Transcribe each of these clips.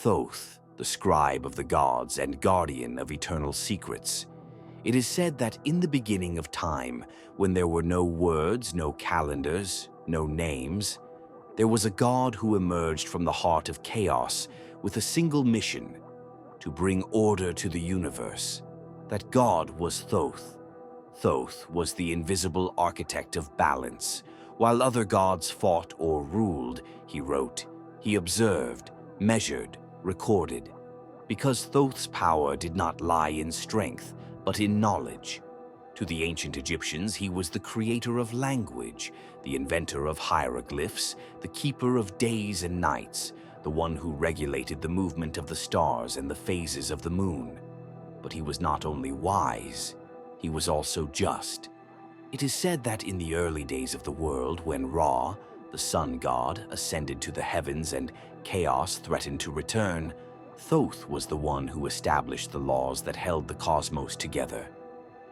Thoth, the scribe of the gods and guardian of eternal secrets. It is said that in the beginning of time, when there were no words, no calendars, no names, there was a god who emerged from the heart of chaos with a single mission: to bring order to the universe. That god was Thoth. Thoth was the invisible architect of balance. While other gods fought or ruled, he wrote, he observed, measured, recorded. Because Thoth's power did not lie in strength, but in knowledge. To the ancient Egyptians, he was the creator of language, the inventor of hieroglyphs, the keeper of days and nights, the one who regulated the movement of the stars and the phases of the moon. But he was not only wise, he was also just. It is said that in the early days of the world, when Ra, the sun god, ascended to the heavens and chaos threatened to return, Thoth was the one who established the laws that held the cosmos together.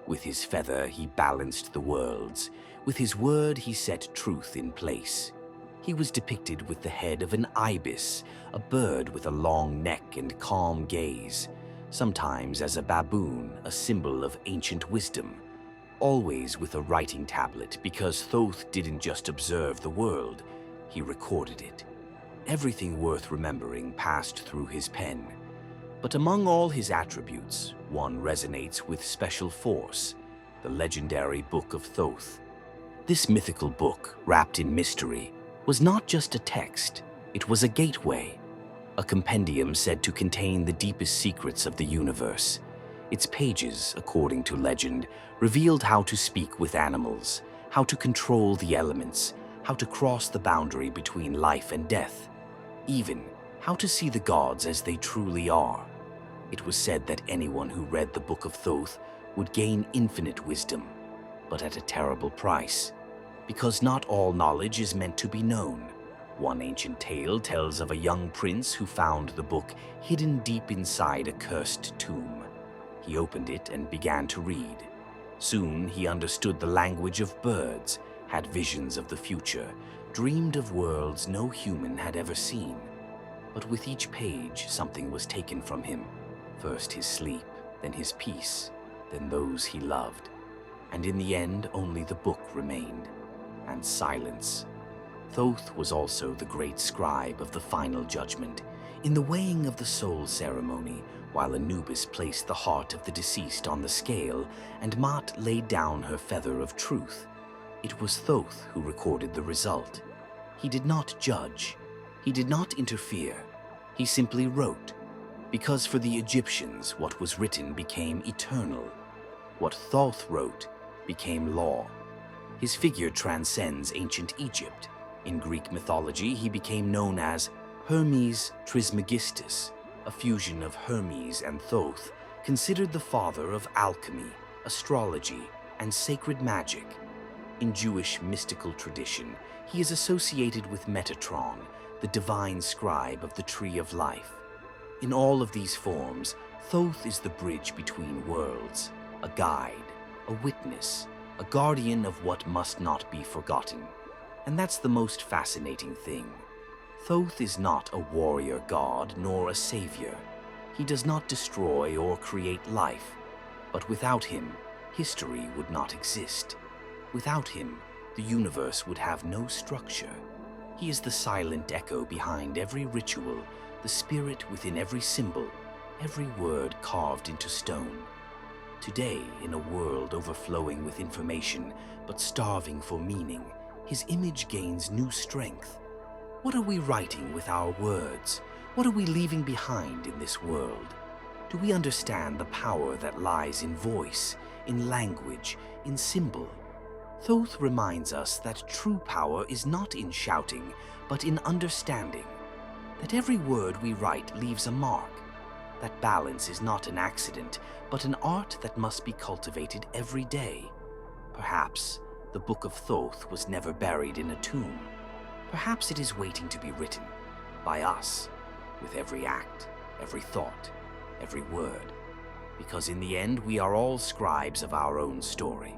With his feather, he balanced the worlds. With his word, he set truth in place. He was depicted with the head of an ibis, a bird with a long neck and calm gaze, sometimes as a baboon, a symbol of ancient wisdom, always with a writing tablet, because Thoth didn't just observe the world, he recorded it. Everything worth remembering passed through his pen. But among all his attributes, one resonates with special force: the legendary Book of Thoth. This mythical book, wrapped in mystery, was not just a text, it was a gateway, a compendium said to contain the deepest secrets of the universe. Its pages, according to legend, revealed how to speak with animals, how to control the elements, how to cross the boundary between life and death, even how to see the gods as they truly are. It was said that anyone who read the Book of Thoth would gain infinite wisdom, but at a terrible price, because not all knowledge is meant to be known. One ancient tale tells of a young prince who found the book hidden deep inside a cursed tomb. He opened it and began to read. Soon he understood the language of birds, had visions of the future, dreamed of worlds no human had ever seen. But with each page, something was taken from him. First his sleep, then his peace, then those he loved. And in the end, only the book remained, and silence. Thoth was also the great scribe of the final judgment. In the weighing of the soul ceremony, while Anubis placed the heart of the deceased on the scale and Maat laid down her feather of truth, it was Thoth who recorded the result. He did not judge. He did not interfere. He simply wrote, because for the Egyptians, what was written became eternal. What Thoth wrote became law. His figure transcends ancient Egypt. In Greek mythology, he became known as Hermes Trismegistus, a fusion of Hermes and Thoth, considered the father of alchemy, astrology, and sacred magic. In Jewish mystical tradition, he is associated with Metatron, the divine scribe of the Tree of Life. In all of these forms, Thoth is the bridge between worlds, a guide, a witness, a guardian of what must not be forgotten. And that's the most fascinating thing. Thoth is not a warrior god nor a savior. He does not destroy or create life, but without him, history would not exist. Without him, the universe would have no structure. He is the silent echo behind every ritual, the spirit within every symbol, every word carved into stone. Today, in a world overflowing with information but starving for meaning, his image gains new strength. What are we writing with our words? What are we leaving behind in this world? Do we understand the power that lies in voice, in language, in symbol? Thoth reminds us that true power is not in shouting, but in understanding. That every word we write leaves a mark. That balance is not an accident, but an art that must be cultivated every day. Perhaps the Book of Thoth was never buried in a tomb. Perhaps it is waiting to be written by us, with every act, every thought, every word. Because in the end, we are all scribes of our own story.